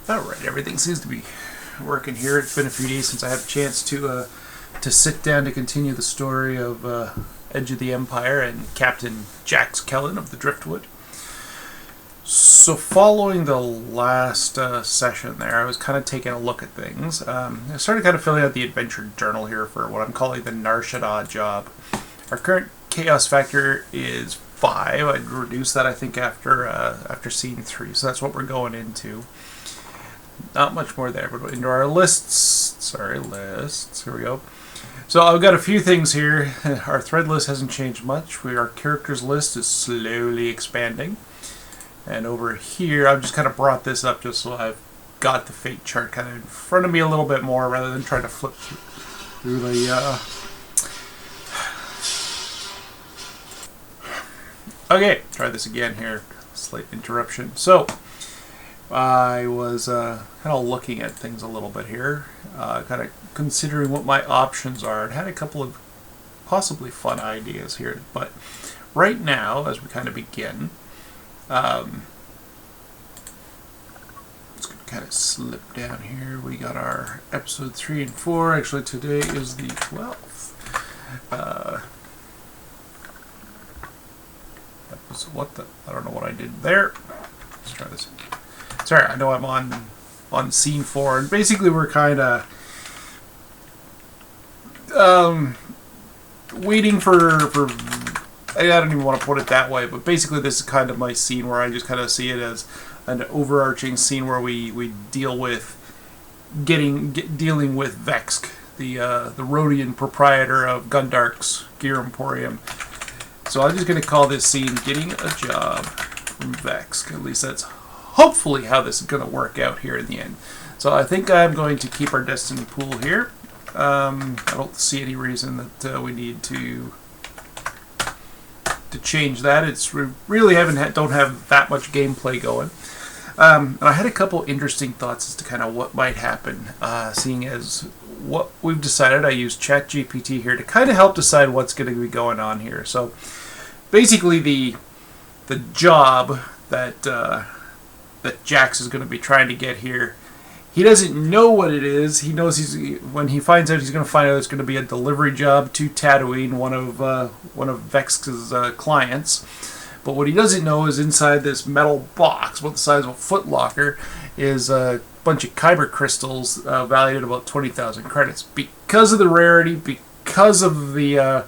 Alright, everything seems to be working here. It's been a few days since I had a chance to sit down to continue the story of Edge of the Empire and Captain Jax Kellen of the Driftwood. So following the last session there, I was kind of taking a look at things. I started kind of filling out the adventure journal here for what I'm calling the Nar Shaddaa job. Our current chaos factor is 5. I'd reduce that, I think, after scene 3, so that's what we're going into. Not much more there, but into our lists. Lists. Here we go. So I've got a few things here. Our thread list hasn't changed much. Our characters list is slowly expanding. And over here, I've just kind of brought this up just so I've got the fate chart kind of in front of me a little bit more rather than trying to flip through the... Okay, try this again here. Slight interruption. So, I was kind of looking at things a little bit here, kind of considering what my options are, and had a couple of possibly fun ideas here. But right now, as we kind of begin, let's kind of slip down here. We got our episode 3 and 4. Actually, today is the 12th. What the? I don't know what I did there. Let's try this. Sorry, I know I'm on scene 4, and basically we're kind of waiting for. I don't even want to put it that way, but basically this is kind of my scene where I just kind of see it as an overarching scene where we deal with dealing with Vexk, the Rhodian proprietor of Gundark's Gear Emporium. So I'm just going to call this scene "Getting a Job" from Vexk. At least that's hopefully how this is going to work out here in the end. So I think I'm going to keep our destiny pool here. I don't see any reason that we need to change that. We really don't have that much gameplay going. And I had a couple interesting thoughts as to kind of what might happen, seeing as what we've decided. I used ChatGPT here to kind of help decide what's going to be going on here. So basically the job that Jax is going to be trying to get here, he doesn't know what it is. He knows when he finds out, he's going to find out it's going to be a delivery job to Tatooine, one of Vexk's clients. But what he doesn't know is inside this metal box, about the size of a footlocker, is a bunch of kyber crystals valued at about 20,000 credits. Because of the rarity, because of the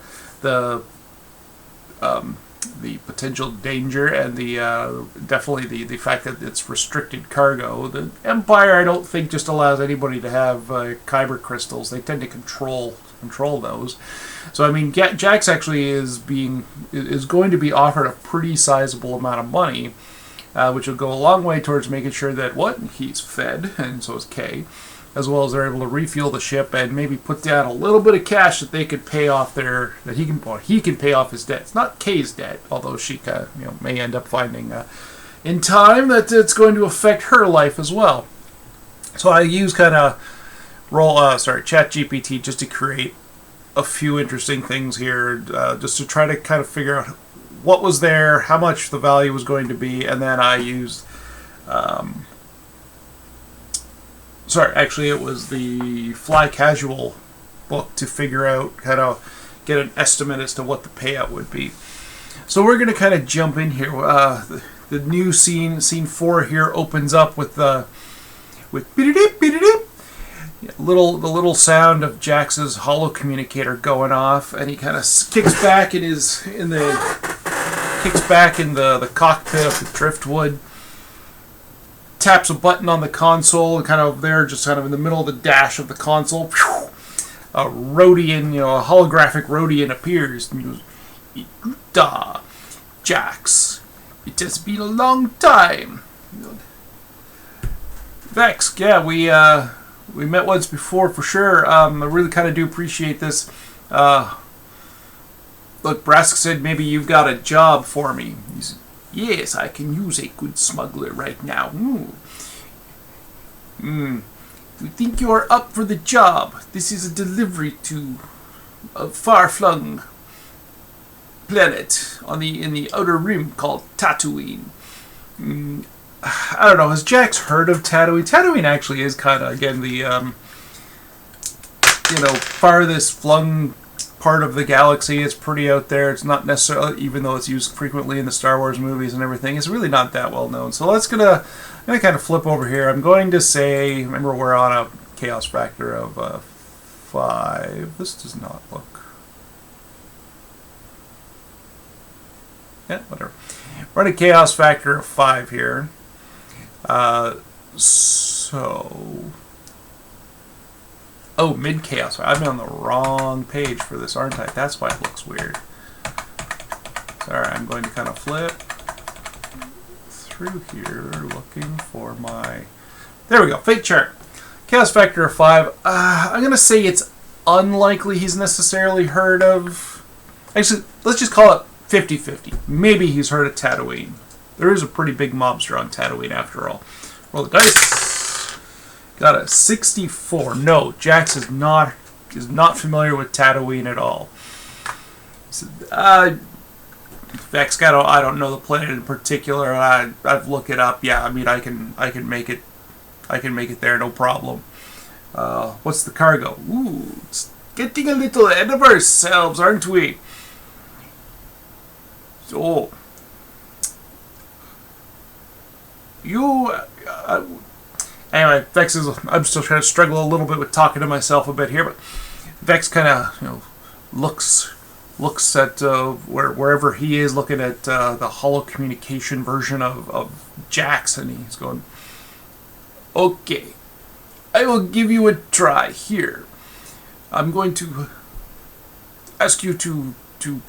potential danger, and definitely the fact that it's restricted cargo, the Empire, I don't think, just allows anybody to have kyber crystals. They tend to control those. So I mean, Jax actually is going to be offered a pretty sizable amount of money, which will go a long way towards making sure that he's fed, and so is Kay, as well as they're able to refuel the ship and maybe put down a little bit of cash that they could pay off he can pay off his debt. It's not Kay's debt, although she may end up finding in time that it's going to affect her life as well. So I use ChatGPT just to create a few interesting things here, just to try to kind of figure out what was there, how much the value was going to be, and then I used it was the Fly Casual book to figure out, kind of get an estimate as to what the payout would be. So we're going to kind of jump in here. The new scene 4 here, opens up with beep-a-doop, beep-a-doop. The little sound of Jax's holo communicator going off, and he kind of kicks back in the cockpit of the Driftwood, taps a button on the console, and kind of in the middle of the dash of the console, a Rhodian, a holographic Rhodian appears, and he goes, "Da, Jax, it has been a long time. Vex, yeah, we met once before for sure. I really kind of do appreciate this. Look, Brask said maybe you've got a job for me." He said, "Yes, I can use a good smuggler right now. You think you're up for the job? This is a delivery to a far-flung planet in the outer rim called Tatooine. I don't know. Has Jax heard of Tatooine? Tatooine actually is kind of, again, the farthest flung part of the galaxy. It's pretty out there. It's not necessarily, even though it's used frequently in the Star Wars movies and everything, it's really not that well known. So I'm gonna kind of flip over here. I'm going to say, remember, we're on a chaos factor of 5. This does not look. Yeah, whatever. We're at a chaos factor of 5 here. Oh, mid-chaos. I've been on the wrong page for this, aren't I? That's why it looks weird. Sorry, I'm going to kind of flip through here looking for my... There we go, fate chart. Chaos factor of 5. I'm going to say it's unlikely he's necessarily heard of... Actually, let's just call it 50-50. Maybe he's heard of Tatooine. There is a pretty big mobster on Tatooine after all. Roll the dice. Got a 64. No, Jax is not familiar with Tatooine at all. Vex, I don't know the planet in particular. I've looked it up. Yeah, I mean I can make it there, no problem. What's the cargo? Ooh, it's getting a little ahead of ourselves, aren't we? So you. Anyway, Vex is. I'm still trying to struggle a little bit with talking to myself a bit here, but Vex kind of looks at wherever he is, looking at the holo communication version of Jax, and he's going, "Okay, I will give you a try here. I'm going to ask you to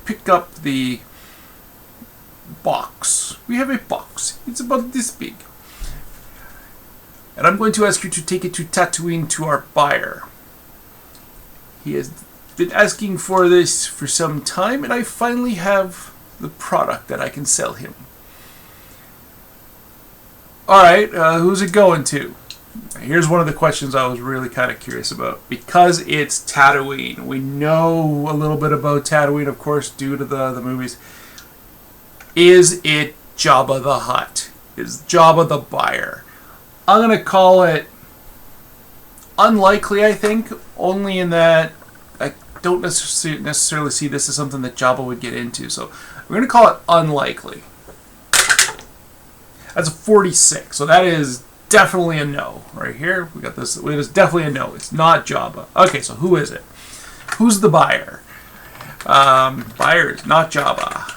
pick up the box. We have a box. It's about this big. And I'm going to ask you to take it to Tatooine to our buyer. He has been asking for this for some time, and I finally have the product that I can sell him." Alright, who's it going to? Here's one of the questions I was really kind of curious about. Because it's Tatooine. We know a little bit about Tatooine, of course, due to the movies. Is it Jabba the Hutt? Is Jabba the buyer? I'm going to call it unlikely, I think, only in that I don't necessarily see this as something that Jabba would get into. So we're going to call it unlikely. That's a 46, so that is definitely a no. Right here, we got this. It is definitely a no. It's not Jabba. Okay, so who is it? Who's the buyer? Buyer is not Jabba.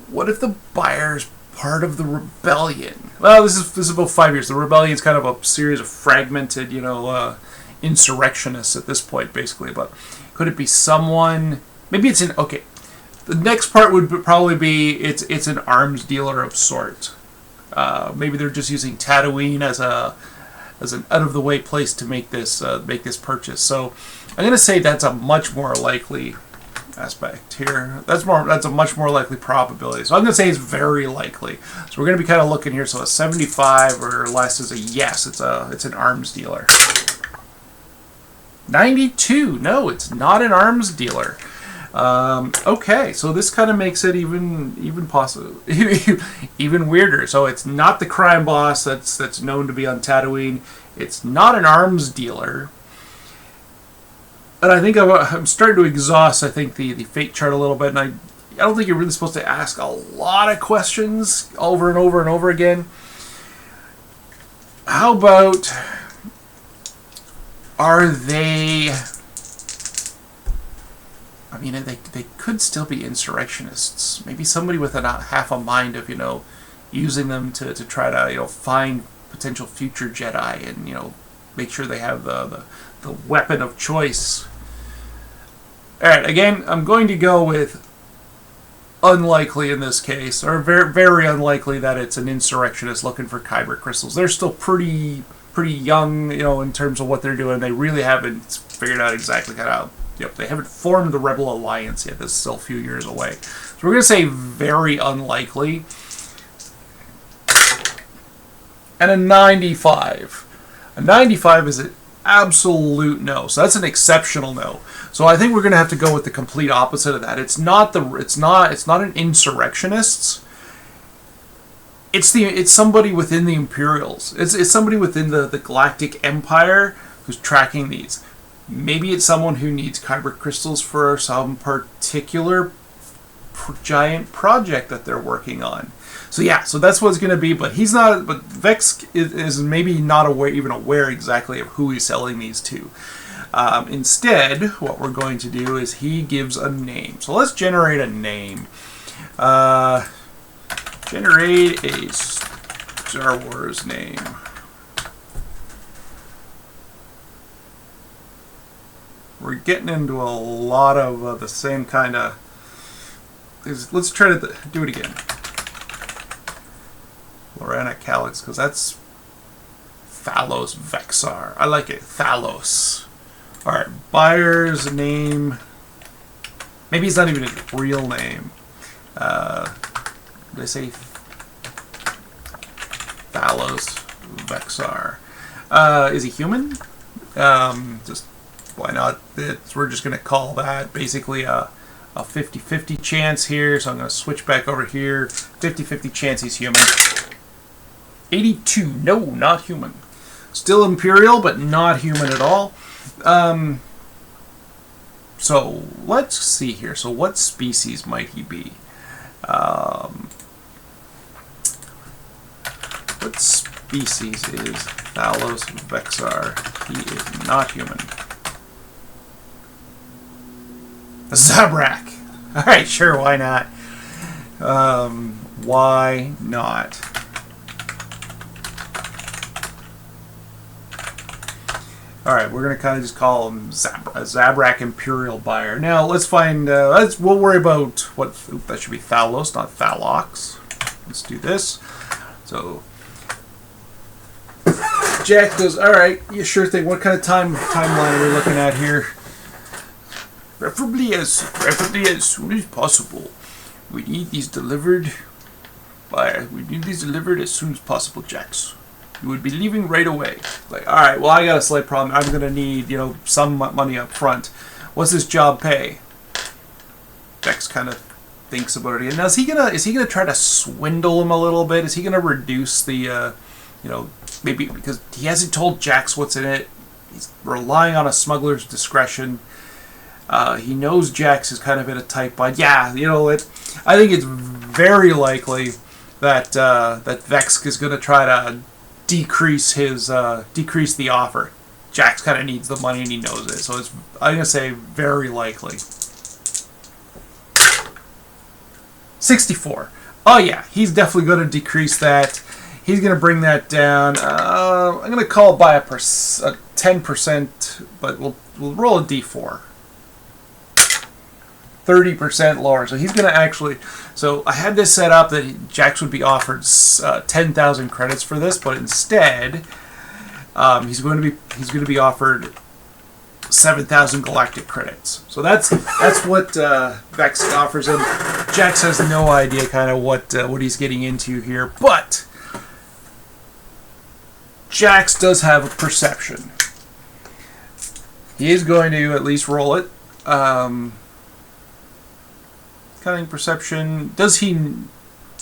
What if the buyer's part of the rebellion? Well, this is about 5 years. The rebellion is kind of a series of fragmented, insurrectionists at this point, basically. But could it be someone? Maybe it's an okay. The next part would probably be it's an arms dealer of sort. Maybe they're just using Tatooine as an out of the way place to make this purchase. So I'm going to say that's a much more likely aspect here. That's a much more likely probability. So I'm going to say it's very likely. So we're going to be kind of looking here. So a 75 or less is a yes. It's an arms dealer. 92. No, it's not an arms dealer. Okay, so this kind of makes it even possible, even weirder. So it's not the crime boss that's known to be on Tatooine. It's not an arms dealer. And I think I'm starting to exhaust, I think, the fate chart a little bit, and I don't think you're really supposed to ask a lot of questions over and over and over again. How about, are they... I mean, they could still be insurrectionists. Maybe somebody with half a mind of, using them to try to, find potential future Jedi and, make sure they have the weapon of choice. Alright, again, I'm going to go with unlikely in this case, or very, very unlikely that it's an insurrectionist looking for kyber crystals. They're still pretty young, in terms of what they're doing. They really haven't figured out exactly how. They haven't formed the Rebel Alliance yet. This is still a few years away. So we're going to say very unlikely. And a 95. A 95 is absolute no. So that's an exceptional no. So I think we're going to have to go with the complete opposite of that. It's not an insurrectionist. It's somebody within the Imperials. It's somebody within the Galactic Empire who's tracking these. Maybe it's someone who needs kyber crystals for some particular giant project that they're working on. So yeah, so that's what it's going to be. But he's not. But Vex is maybe not even aware exactly of who he's selling these to. Instead, what we're going to do is he gives a name. So let's generate a name. Generate a Star Wars name. We're getting into a lot of the same kind of... Let's try to do it again. Lorana Calyx, because that's Thalos Vexar. I like it. Thalos. Alright, buyer's name. Maybe it's not even his real name. Did I say Thalos Vexar? Is he human? Just why not? We're just going to call that basically a 50-50 chance here. So I'm going to switch back over here. 50-50 chance he's human. 82. No, not human. Still Imperial, but not human at all. So let's see here. So what species might he be? What species is Thalos Vexar? He is not human. A Zabrak. Alright, sure, why not? Why not? Alright, we're going to kind of just call him Zabrak Imperial Buyer. Now, let's find... we'll worry about what... that should be Thalos, not Thalox. Let's do this. So... Jack goes, alright, yeah, sure thing. What kind of timeline are we looking at here? Preferably as soon as possible. We need these delivered as soon as possible, Jax. You would be leaving right away. Like, alright, well I got a slight problem. I'm gonna need, some money up front. What's this job pay? Jax kind of thinks about it again. Now is he gonna try to swindle him a little bit? Is he gonna reduce the maybe because he hasn't told Jax what's in it. He's relying on a smuggler's discretion. He knows Jax is kind of in a tight bind. Yeah, I think it's very likely that that Vex is going to try to decrease the offer. Jax kind of needs the money and he knows it, so I'm going to say very likely. 64. Oh yeah, he's definitely going to decrease that. He's going to bring that down. I'm going to call it by a 10%, but we'll roll a d4. 30% lower. So he's going to actually... So I had this set up that Jax would be offered 10,000 credits for this, but instead he's going to be offered 7,000 galactic credits. So that's what Vex offers him. Jax has no idea kind of what he's getting into here, but Jax does have a perception. He is going to at least roll it. Cunning perception. Does he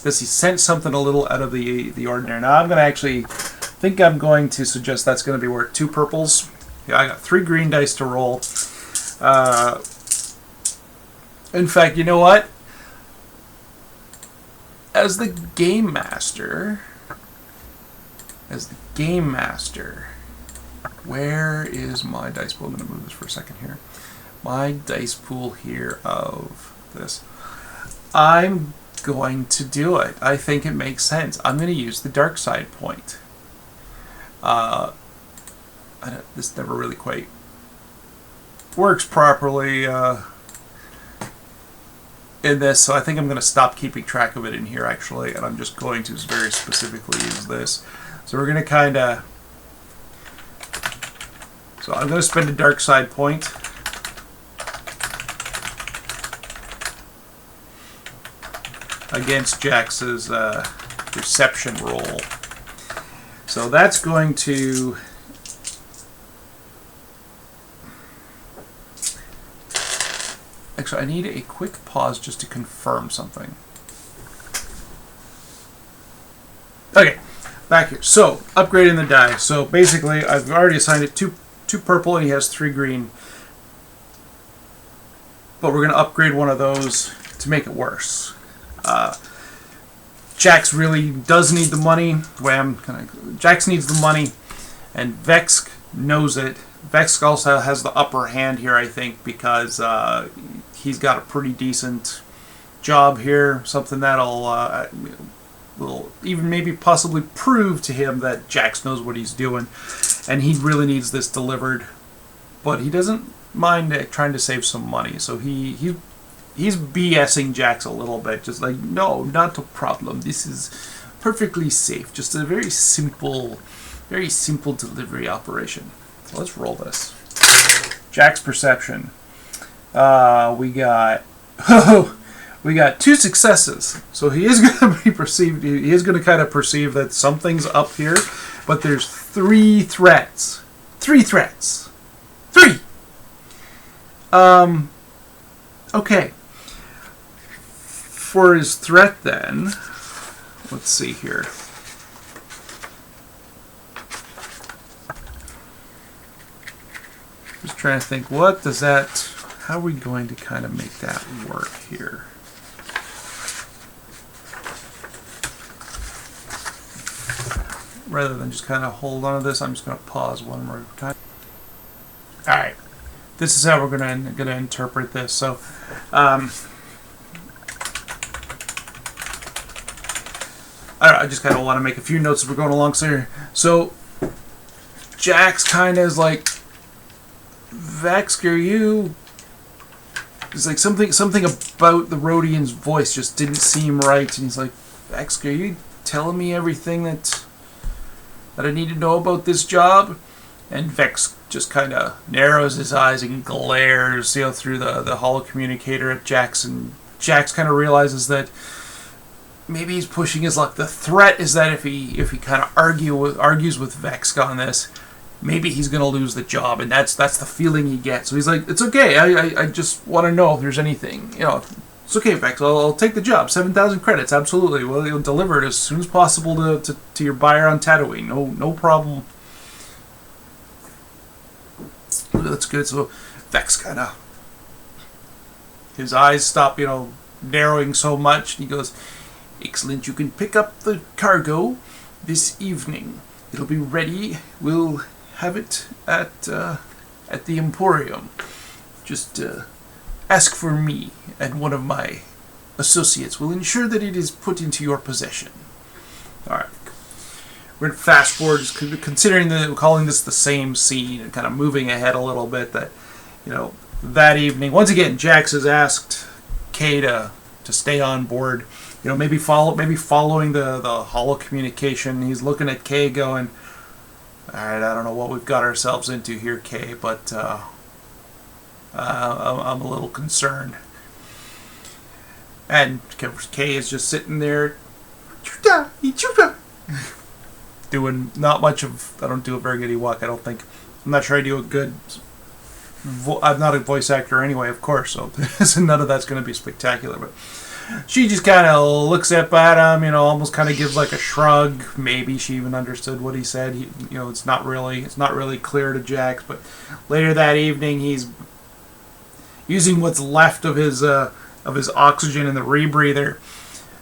sense something a little out of the ordinary? Now I'm going to suggest that's going to be worth 2 purples. Yeah, I got 3 green dice to roll. In fact, you know what? As the game master, where is my dice pool? I'm going to move this for a second here. My dice pool here of this. I'm going to do it. I think it makes sense. I'm going to use the dark side point. This never really quite works properly in this, so I think I'm going to stop keeping track of it in here actually, and I'm just going to very specifically use this. So we're going to kind of... So I'm going to spend a dark side point. Against Jax's perception roll. So that's going to Actually, I need a quick pause just to confirm something. Okay, back here. So, upgrading the die. So, basically, I've already assigned it two purple, and he has 3 green. But we're going to upgrade one of those to make it worse. Jax really does need the money. Jax needs the money, and Vex knows it. Vex also has the upper hand here, I think, because he's got a pretty decent job here. Something that'll will even maybe possibly prove to him that Jax knows what he's doing, and he really needs this delivered. But he doesn't mind trying to save some money, so he's BSing Jax a little bit, just like, no, not a problem. This is perfectly safe. Just a very simple delivery operation. So let's roll this. Jax perception. We got 2 successes. So he is going to be perceived. He is going to kind of perceive that something's up here, but there's 3 threats. 3 threats. 3. Okay. For his threat, then, let's see here. Just trying to think, what does that, how are we going to kind of make that work here? Rather than just kind of hold on to this, I'm just going to pause one more time. All right, this is how we're going to interpret this. So, I just kind of want to make a few notes as we're going along. So Jax kind of is like, Vex, are you? It's like something about the Rhodian's voice just didn't seem right, and he's like, Vex, are you telling me everything that I need to know about this job? And Vex just kind of narrows his eyes and glares, through the holo communicator at Jax, and Jax kind of realizes that maybe he's pushing his luck. The threat is that if he kind of argues with Vex on this, maybe he's going to lose the job, and that's the feeling he gets. So he's like, it's okay, I just want to know if there's anything. It's okay, Vex, I'll take the job. 7,000 credits, absolutely. Well, you'll deliver it as soon as possible to your buyer on Tatooine. No problem. That's good. So Vex kind of, his eyes stop, narrowing so much, and he goes, excellent, you can pick up the cargo this evening. It'll be ready. We'll have it at the Emporium. Just ask for me, and one of my associates will ensure that it is put into your possession. All right. We're going to fast forward, just considering calling this the same scene and kind of moving ahead a little bit. That, that evening, once again, Jax has asked Kay to stay on board. Maybe following the holo communication. He's looking at Kay going, all right, I don't know what we've got ourselves into here, Kay, but I'm a little concerned. And Kay is just sitting there, doing not much of. I don't do a very good Ewok, I don't think. I'm not sure I do a good. I'm not a voice actor anyway, of course, so none of that's going to be spectacular, but. She just kind of looks up at him, almost kind of gives like a shrug. Maybe she even understood what he said. It's not really clear to Jax. But later that evening, he's using what's left of his oxygen in the rebreather,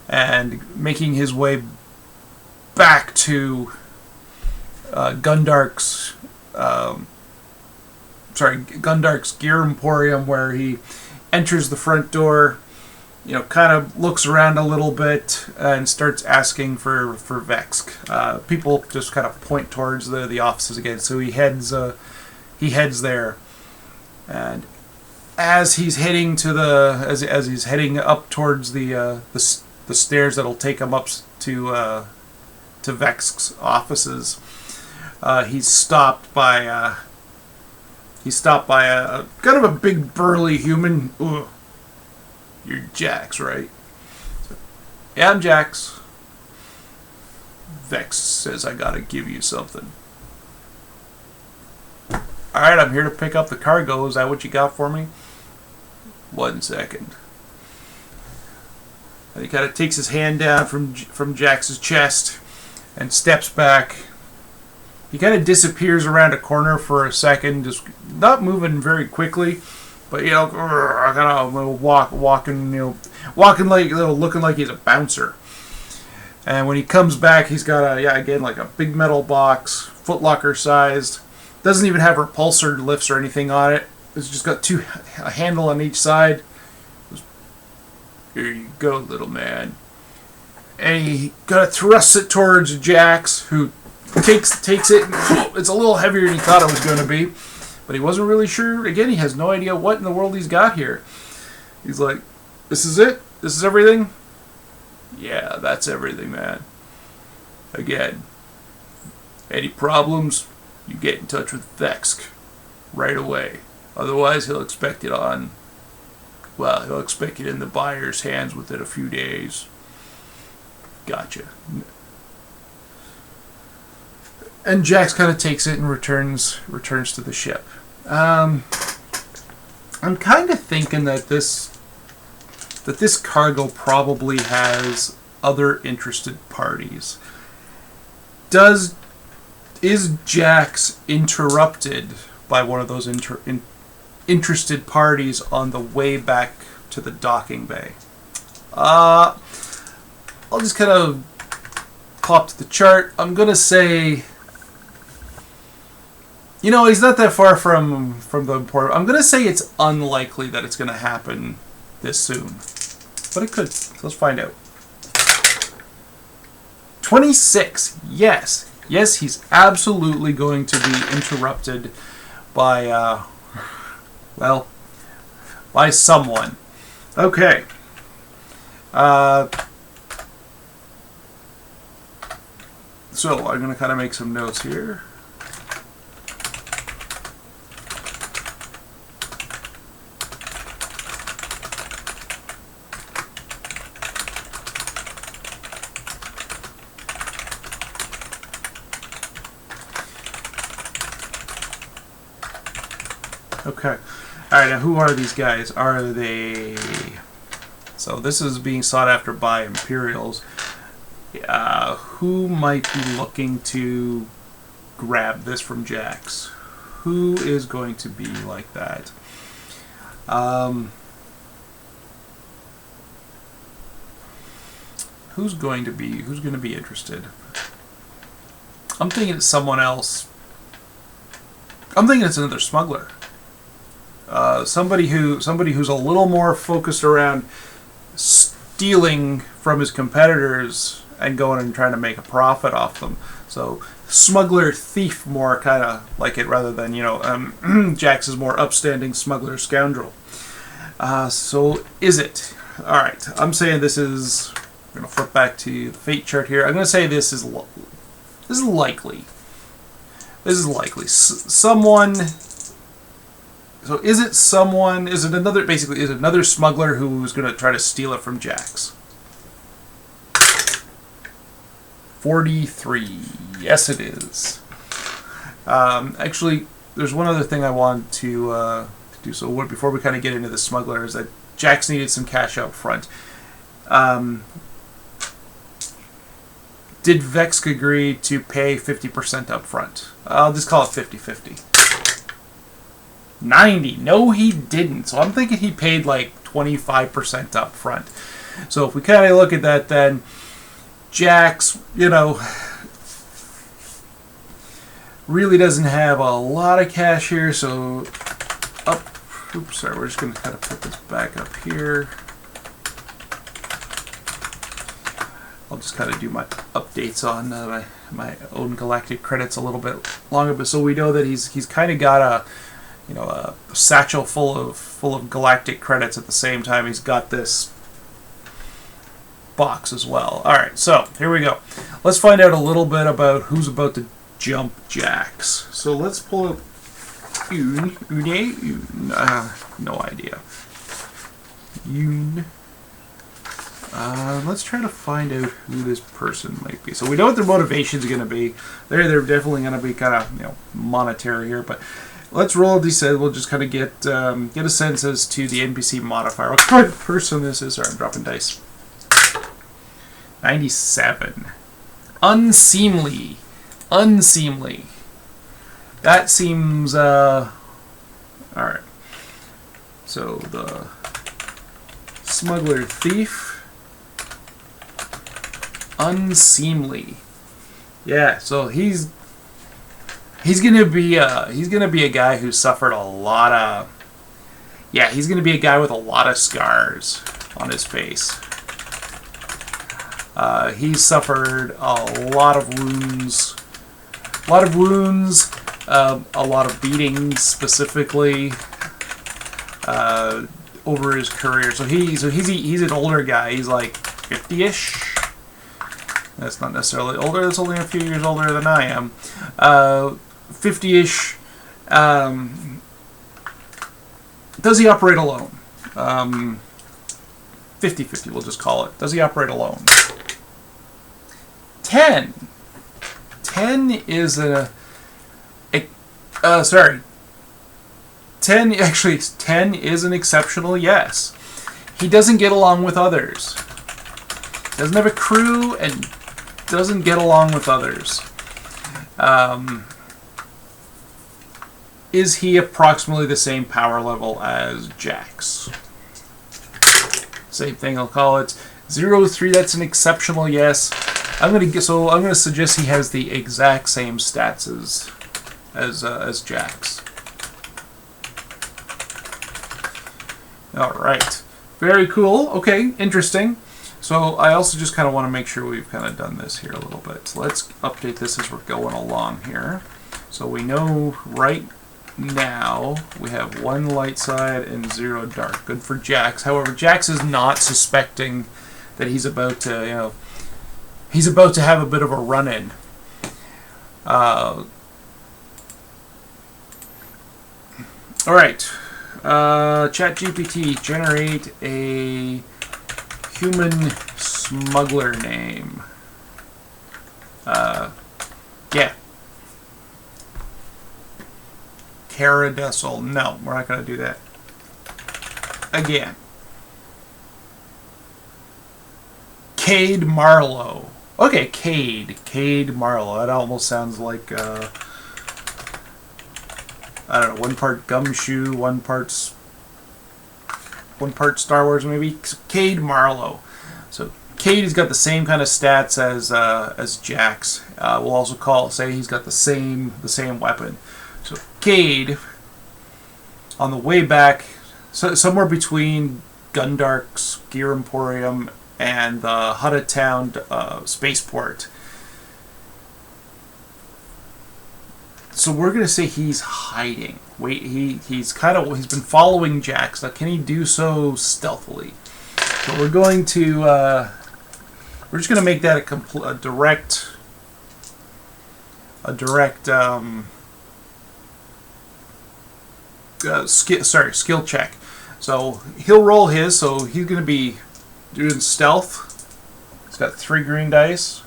and making his way back to Gundark's gear emporium, where he enters the front door. Kind of looks around a little bit and starts asking for Vex. People just kind of point towards the offices again, so he heads there. And as he's heading as he's heading up towards the stairs that'll take him up to Vex's offices, he's stopped by a kind of a big burly human. Ugh. You're Jax, right? Yeah, I'm Jax. Vex says I gotta give you something. Alright, I'm here to pick up the cargo. Is that what you got for me? 1 second. And he kind of takes his hand down from Jax's chest and steps back. He kind of disappears around a corner for a second, just not moving very quickly, but kind of walking like looking like he's a bouncer. And when he comes back, he's got like a big metal box, footlocker sized. Doesn't even have repulsor lifts or anything on it. It's just got a handle on each side. Here you go, little man. And he kind of thrusts it towards Jax, who takes it. And, it's a little heavier than he thought it was going to be, but he wasn't really sure. Again, he has no idea what in the world he's got here. He's like, "This is it? This is everything?" "Yeah, that's everything, man. Again, any problems, you get in touch with Vex right away. Otherwise, he'll expect it in the buyer's hands within a few days." "Gotcha." And Jax kind of takes it and returns to the ship. I'm kind of thinking that this cargo probably has other interested parties. Is Jax interrupted by one of those interested parties on the way back to the docking bay? I'll just kind of pop to the chart. I'm gonna say, he's not that far from the port. I'm gonna say it's unlikely that it's gonna happen this soon, but it could. Let's find out. 26. Yes, he's absolutely going to be interrupted by by someone. Okay. So I'm going to kind of make some notes here. Okay. Alright, now who are these guys? Are they... So this is being sought after by Imperials. Who might be looking to grab this from Jax? Who is going to be like that? Who's going to be interested? I'm thinking it's someone else. I'm thinking it's another smuggler. Somebody who's a little more focused around stealing from his competitors and going and trying to make a profit off them. So smuggler thief more kind of like it, rather than Jax is more upstanding smuggler scoundrel. So is it? All right, I'm saying this is. I'm going to flip back to the fate chart here. I'm going to say this is likely. This is likely. Someone. So is it someone? Is it another smuggler who's going to try to steal it from Jax? 43. Yes, it is. Actually, there's one other thing I want to do. So before we kind of get into the smuggler, is that Jax needed some cash up front. Did Vex agree to pay 50% up front? I'll just call it 50-50. 90. No, he didn't. So I'm thinking he paid like 25% up front. So if we kind of look at that, then Jax, really doesn't have a lot of cash here. So oops, sorry, we're just going to kind of put this back up here. I'll just kind of do my updates on my own galactic credits a little bit longer, but so we know that he's kind of got a satchel full of galactic credits at the same time he's got this box as well. All right, so here we go. Let's find out a little bit about who's about to jump Jax. So let's pull up no idea. Let's try to find out who this person might be. So we know what their motivations are going to be. They're definitely going to be kind of monetary here, but let's roll a d6. We'll just kind of get a sense as to the NPC modifier. What kind of person this is? Sorry, I'm dropping dice. 97. Unseemly. Unseemly. That seems, alright. So, the smuggler thief. Unseemly. Yeah, so he's gonna be a guy who suffered a lot of, yeah, he's gonna be a guy with a lot of scars on his face. He's suffered a lot of wounds, a lot of beatings specifically over his career. So he's an older guy. He's like 50-ish. That's not necessarily older. That's only a few years older than I am. 50-ish. Does he operate alone? 50-50, we'll just call it. Does he operate alone? 10. 10 is sorry. 10 is an exceptional yes. He doesn't get along with others. Doesn't have a crew and doesn't get along with others. Is he approximately the same power level as Jax? Same thing, I'll call it 0-3. That's an exceptional yes. I'm gonna suggest he has the exact same stats as Jax. All right, very cool. Okay, interesting. So I also just kind of want to make sure we've kind of done this here a little bit. So let's update this as we're going along here. So we know right now we have 1 light side and 0 dark. Good for Jax. However, Jax is not suspecting that he's about to, he's about to have a bit of a run-in. All right. ChatGPT, generate a human smuggler name. Yeah. Caradessel. No, we're not going to do that. Again. Cade Marlowe. Okay, Cade Marlowe. That almost sounds like, I don't know, 1 part Gumshoe, 1 part Star Wars maybe. Cade Marlowe. So Cade has got the same kind of stats as Jax. We'll also say he's got the same weapon. So Cade, on the way back, so somewhere between Gundark's Gear Emporium and the Hutta Town spaceport. So we're gonna say he's hiding. Wait, he's been following Jax. Now, can he do so stealthily? So we're going to we're just gonna make that a direct skill check. So he'll roll his. So he's gonna be doing stealth. He's got 3 green dice.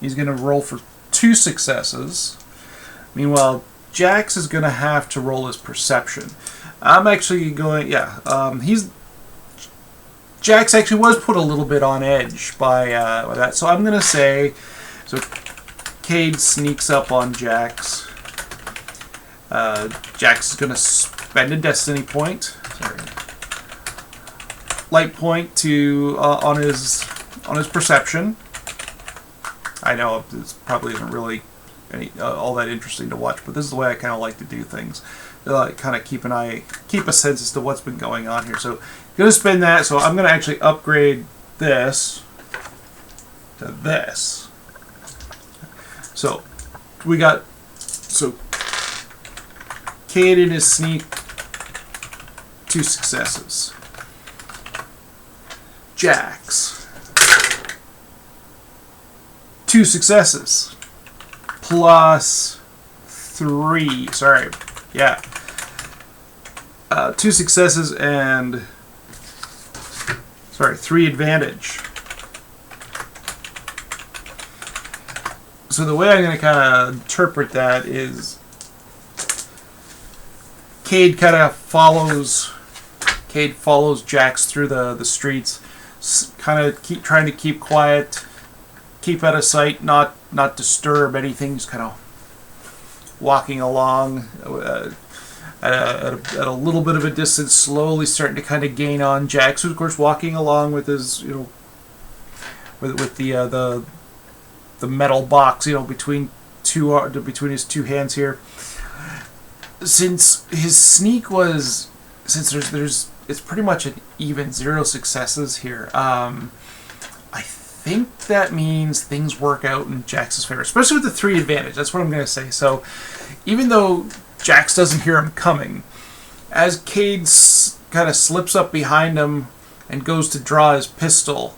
He's gonna roll for 2 successes. Meanwhile, Jax is going to have to roll his perception. I'm actually going, Jax actually was put a little bit on edge by that. So I'm going to say, so Cade sneaks up on Jax. Jax is going to spend a destiny point. Light point to on his perception. I know this probably isn't really all that interesting to watch, but this is the way I kind of like to do things. Kind of keep a sense as to what's been going on here. So, going to spend that. So I'm going to actually upgrade this to this. So we got Cade in his sneak, 2 successes. Jax, 2 successes. Plus 3. Sorry. Yeah. 2 successes and 3 advantage. So the way I'm going to kind of interpret that is Cade kind of follows. Cade follows Jax through the streets, kind of trying to keep quiet, keep out of sight, not disturb anything. Just kind of walking along at a little bit of a distance, slowly starting to kind of gain on Jax, who's of course walking along with his, with the metal box, between his two hands here. Since his sneak was, there's it's pretty much an even 0 successes here. I think that means things work out in Jax's favor, especially with the 3 advantage. That's what I'm going to say. So even though Jax doesn't hear him coming, as Cade kind of slips up behind him and goes to draw his pistol,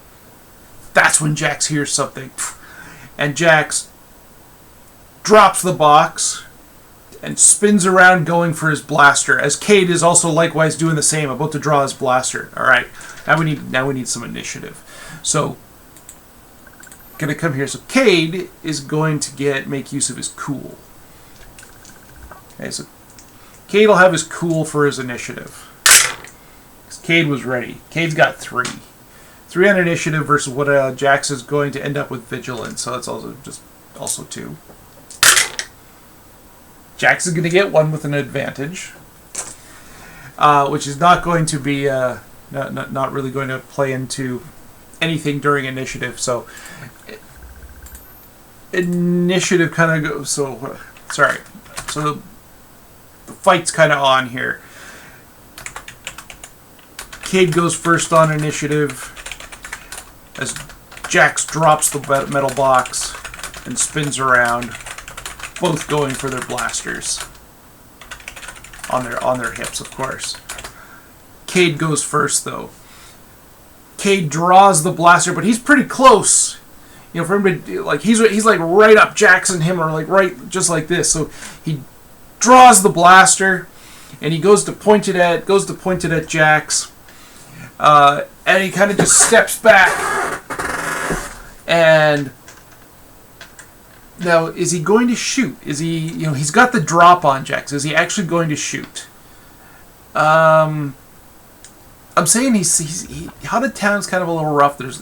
that's when Jax hears something. And Jax drops the box and spins around going for his blaster, as Cade is also likewise doing the same, about to draw his blaster. Alright, now we need some initiative. So, gonna come here. So Cade is going to make use of his cool. Okay, so Cade will have his cool for his initiative. Cade was ready. Cade's got 3. 3 on initiative versus what Jax is going to end up with vigilance. So that's also 2. Jax is going to get 1 with an advantage, which is not going to be not really going to play into anything during initiative. So initiative kind of goes. So sorry. So the fight's kind of on here. Cade goes first on initiative as Jax drops the metal box and spins around, both going for their blasters on their hips, of course. Cade goes first, though. Cade draws the blaster, but he's pretty close. For him to he's like right up. Jax and him are like right, just like this. So he draws the blaster, and he goes to point it at Jax, and he kind of just steps back. And now, is he going to shoot? Is he, he's got the drop on Jax. Is he actually going to shoot? I'm saying he's out of town's kind of a little rough. There's,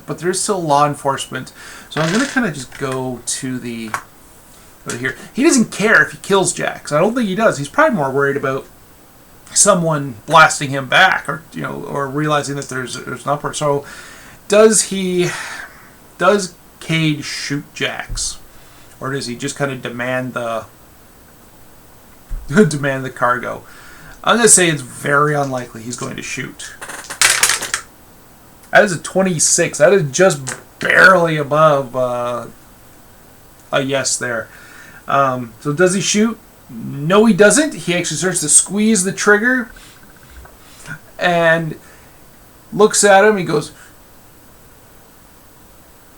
but there's still law enforcement. So I'm going to kind of just go to here. He doesn't care if he kills Jax. I don't think he does. He's probably more worried about someone blasting him back, or or realizing that there's an upper. So does Cade shoot Jax, or does he just kind of demand the cargo? I'm going to say it's very unlikely he's going to shoot. That is a 26. That is just barely above a yes there. So does he shoot? No, he doesn't. He actually starts to squeeze the trigger and looks at him. He goes,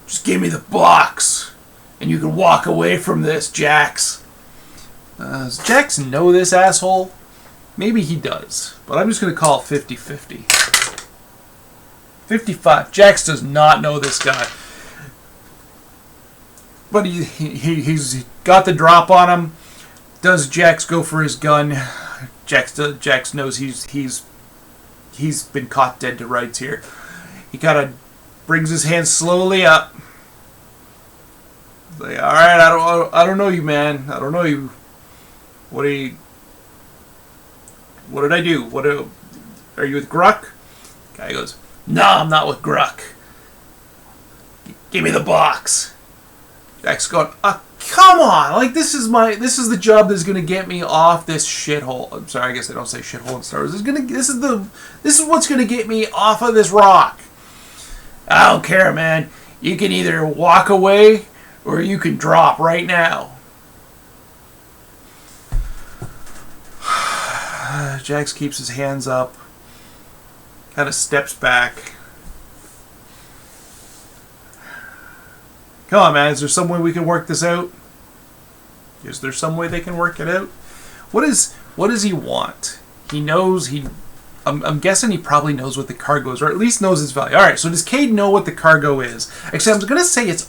"Just give me the box, and you can walk away from this, Jax." Does Jax know this asshole? Maybe he does, but I'm just going to call it 50-50. 55. Jax does not know this guy. But he's got the drop on him. Does Jax go for his gun? Jax knows he's been caught dead to rights here. He kind of brings his hand slowly up. Like, all right, I don't know you, man. I don't know you. What did I do? Are you with Gruck? Guy goes, "No, I'm not with Gruck. Give me the box." Jack's going, "Come on! Like, this is the job that's gonna get me off this shithole." I'm sorry, I guess they don't say shithole in Star Wars. This is what's gonna get me off of this rock. "I don't care, man. You can either walk away or you can drop right now." Jax keeps his hands up, kind of steps back. "Come on, man. Is there some way we can work this out? Is there some way they can work it out?" What does he want? He knows I'm guessing he probably knows what the cargo is, or at least knows its value. All right. So does Cade know what the cargo is? Actually, I'm going to say it's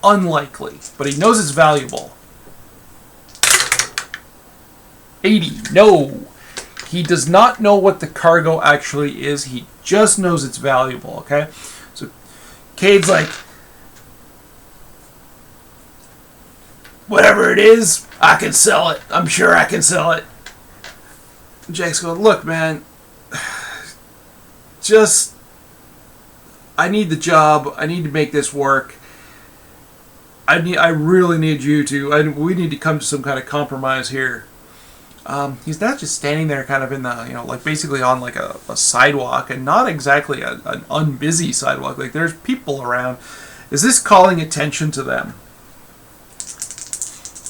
unlikely, but he knows it's valuable. 80. No. He does not know what the cargo actually is. He just knows it's valuable, okay? So Cade's like, whatever it is, I can sell it. I'm sure I can sell it. Jack's going, look, man, I need the job. I need to make this work. I really need you to. We need to come to some kind of compromise here. He's not just standing there, kind of in the, like basically on like a sidewalk, and not exactly an unbusy sidewalk. Like there's people around. Is this calling attention to them?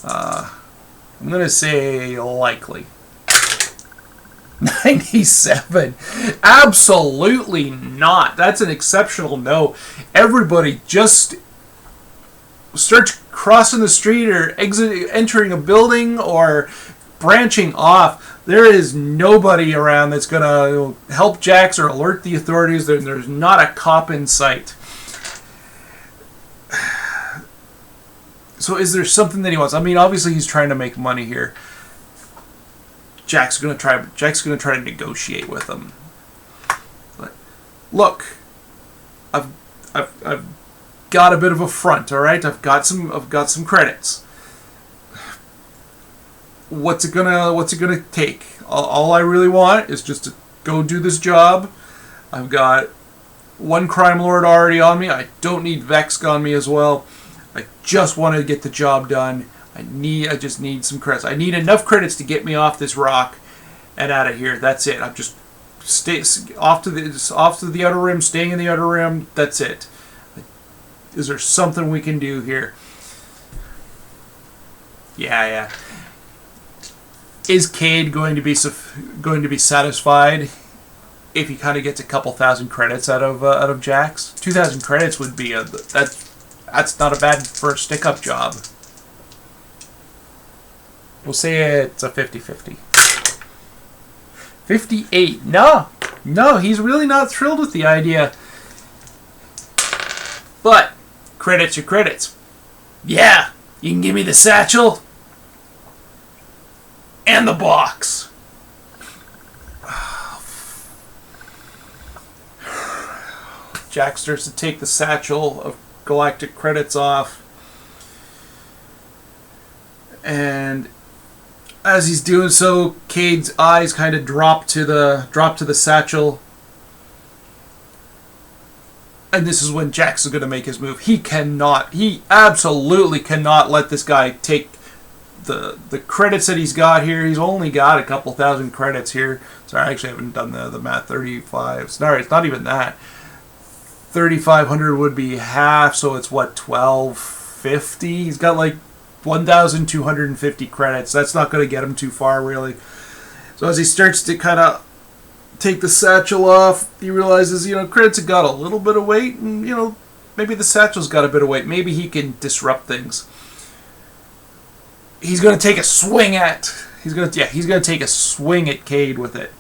I'm gonna say likely. 97. Absolutely not. That's an exceptional no. Everybody just starts crossing the street or entering a building or branching off. There is nobody around that's going to help Jax or alert the authorities. There's not a cop in sight. So is there something that he wants? I mean, obviously he's trying to make money here. Jack's gonna try to negotiate with him. But, look, I've got a bit of a front, all right. I've got some credits. What's it gonna take? All I really want is just to go do this job. I've got one crime lord already on me. I don't need Vex on me as well. I just want to get the job done. I just need some credits. I need enough credits to get me off this rock and out of here. That's it. I'm just off to the outer rim, staying in the outer rim. That's it. Is there something we can do here? Yeah. Is Cade going to be satisfied if he kind of gets a couple thousand credits out of Jax? 2,000 credits would be that's not a bad for a stick-up job. We'll say it's a 50-50. 58. No, he's really not thrilled with the idea. But credits are credits. Yeah, you can give me the satchel and the box. Jack starts to take the satchel of galactic credits off, and as he's doing so, Cade's eyes kind of drop to the satchel, and this is when Jack's going to make his move. He absolutely cannot let this guy take the credits that he's got here. He's only got a couple thousand credits here. Sorry, I actually haven't done the math. 35. Sorry, it's not even that. 3,500 would be half, so it's what, 1,250? He's got like 1,250 credits. That's not going to get him too far, really. So as he starts to kind of take the satchel off, he realizes, credits have got a little bit of weight, and, maybe the satchel's got a bit of weight. Maybe he can disrupt things. He's going to take a swing at... He's going to take a swing at Cade with it.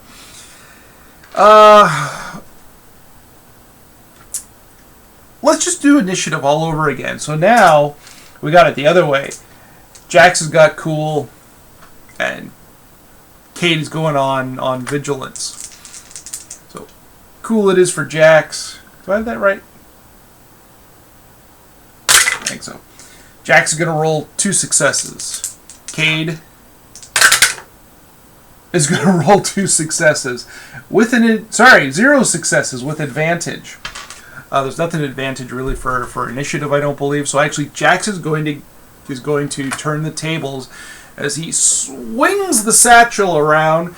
Let's just do initiative all over again. So now, we got it the other way. Jax has got cool, and Cade is going on vigilance. So, cool it is for Jax. Do I have that right? I think so. Jax is going to roll 2 successes. Cade is going to roll 2 successes. 0 successes with advantage. There's nothing advantage really for initiative, I don't believe. So actually, Jax is going to turn the tables as he swings the satchel around,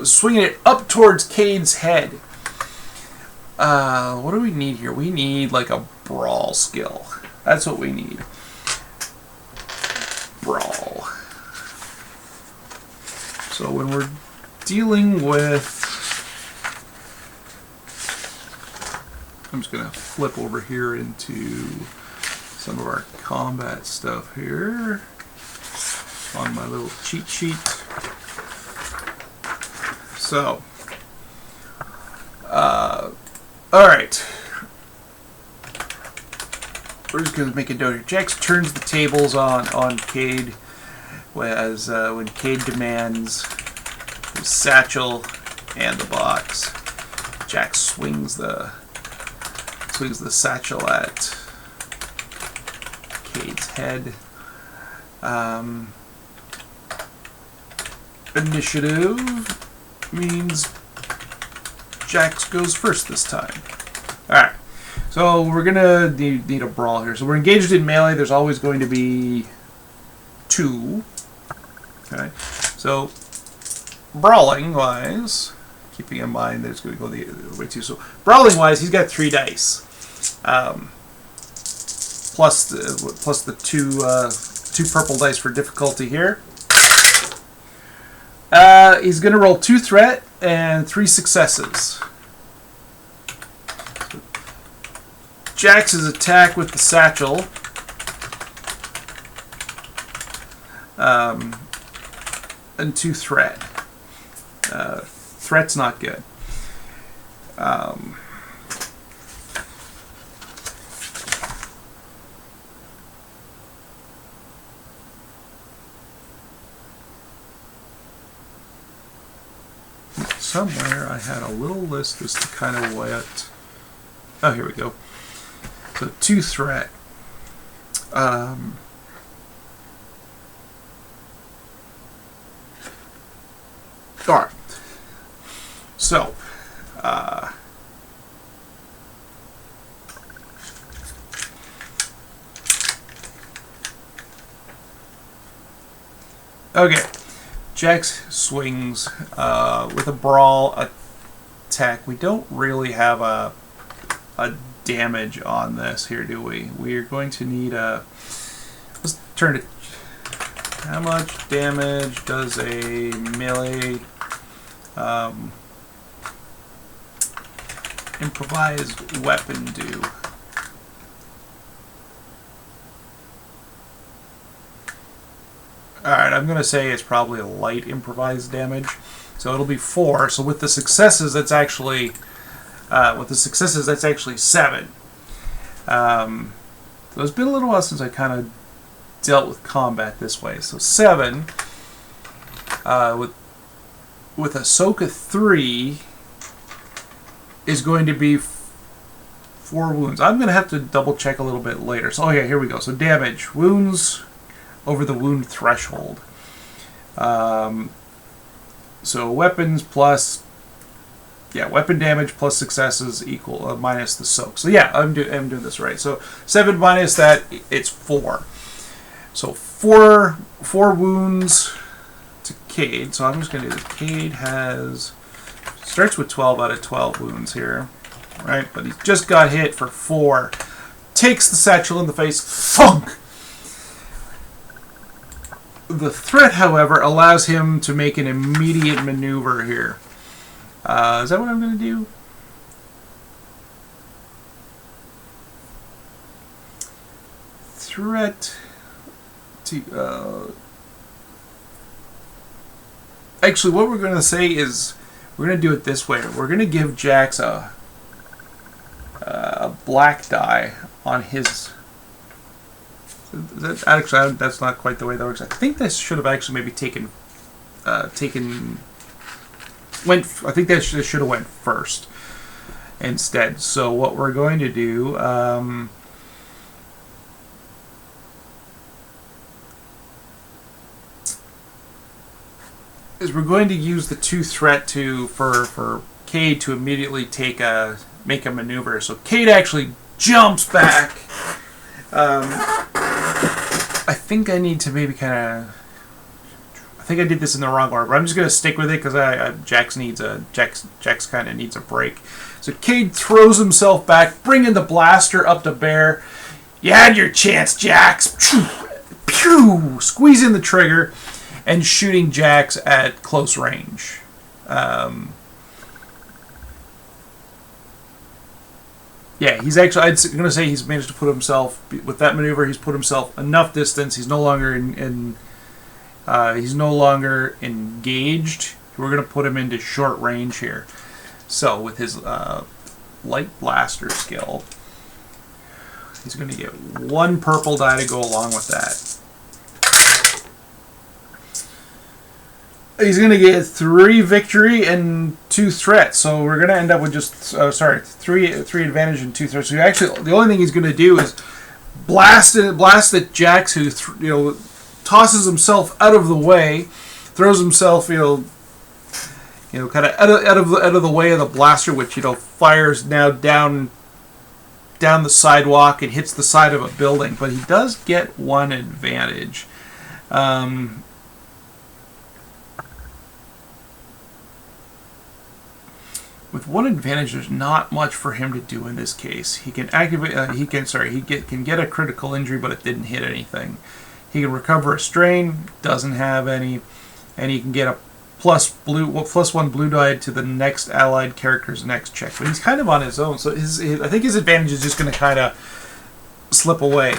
swinging it up towards Cade's head. What do we need here? We need like a brawl skill. That's what we need. Brawl. So when we're dealing with... I'm just going to flip over here into some of our combat stuff here on my little cheat sheet. So, alright. We're just going to make a note here. Jax turns the tables on Cade. Whereas when Cade demands his satchel and the box, Jax swings the satchel at Cade's head. Initiative means Jax goes first this time. Alright, so we're gonna need a brawl here. So we're engaged in melee. There's always going to be 2. Okay, so brawling wise, keeping in mind there's going to go the other way too. So brawling wise, he's got 3 dice, plus the two purple dice for difficulty here. He's going to roll 2 threat and 3 successes. Jax's attack with the satchel. And 2 threat. Threat's not good. Somewhere I had a little list as to kind of what. Oh, here we go. So 2 threat. Alright. So, okay. Jax swings with a brawl attack. We don't really have a damage on this here, do we? We are going to need a. Let's turn it. How much damage does a melee improvised weapon do? Alright, I'm going to say it's probably a light improvised damage. So it'll be 4. So with the successes, that's actually 7. So it's been a little while since I kind of dealt with combat this way. So 7 with Ahsoka 3 is going to be 4 wounds. I'm going to have to double check a little bit later. So okay, here we go. So damage, wounds over the wound threshold. So weapons plus, weapon damage plus successes equal minus the soak. So yeah, I'm doing this right. So 7 minus that, it's 4. So 4 wounds to Cade. So I'm just going to do this. Cade starts with 12 out of 12 wounds here, right? But he just got hit for 4. Takes the satchel in the face. Thunk! The threat, however, allows him to make an immediate maneuver here. Is that what I'm going to do? Threat to... Actually, what we're going to say is we're going to do it this way. We're going to give Jax a black die on his... Actually, that's not quite the way that works. I think this should have actually maybe I think that should have went first instead. So what we're going to do, is we're going to use the 2 threat for Cade to immediately make a maneuver. So Cade actually jumps back. I think I need to maybe kind of. I think I did this in the wrong order, but I'm just going to stick with it because Jax kind of needs a break. So Cade throws himself back, bringing the blaster up to bear. You had your chance, Jax. Pew! Squeezing the trigger and shooting Jax at close range. Yeah, he's actually, I'm going to say he's managed to put himself, with that maneuver, he's put himself enough distance. He's no longer he's no longer engaged. We're going to put him into short range here. So with his light blaster skill, he's going to get 1 purple die to go along with that. He's going to get 3 victory and 2 threats. So we're going to end up with just, three advantage and 2 threats. So actually, the only thing he's going to do is blast at Jax, who tosses himself out of the way, throws himself, kind of out of the way of the blaster, which fires now down the sidewalk and hits the side of a building. But he does get 1 advantage. With 1 advantage, there's not much for him to do in this case. He can activate. He can get a critical injury, but it didn't hit anything. He can recover a strain, doesn't have any, and he can get a +1 blue die to the next allied character's next check. But he's kind of on his own, so I think his advantage is just going to kind of slip away.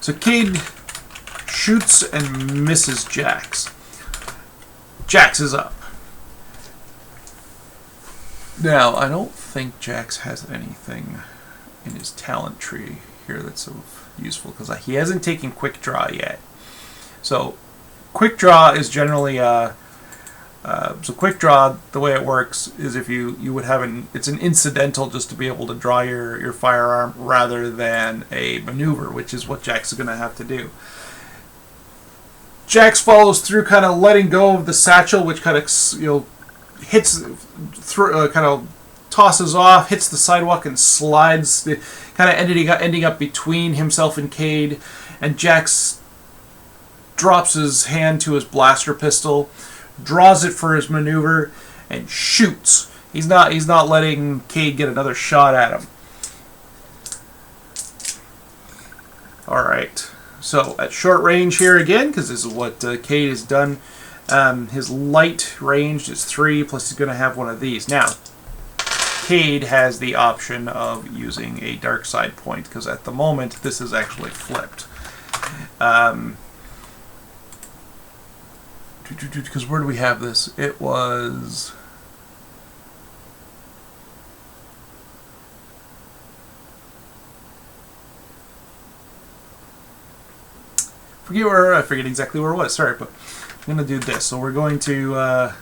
So Cade shoots and misses Jax. Jax is up. Now, I don't think Jax has anything in his talent tree here that's useful, because he hasn't taken Quick Draw yet. So, Quick Draw is generally Quick Draw, the way it works is if you would have it's an incidental just to be able to draw your firearm rather than a maneuver, which is what Jax is going to have to do. Jax follows through, kind of letting go of the satchel, which kind of hits, kind of tosses off, hits the sidewalk and slides, kind of ending up between himself and Cade. And Jax drops his hand to his blaster pistol, draws it for his maneuver, and shoots. He's not letting Cade get another shot at him. All right. So at short range here again, because this is what Cade has done. His light range is 3, plus he's going to have one of these. Now, Cade has the option of using a dark side point, because at the moment this is actually flipped. Because where do we have this? It was... I forget exactly where it was. Sorry, but I'm going to do this. So we're going to...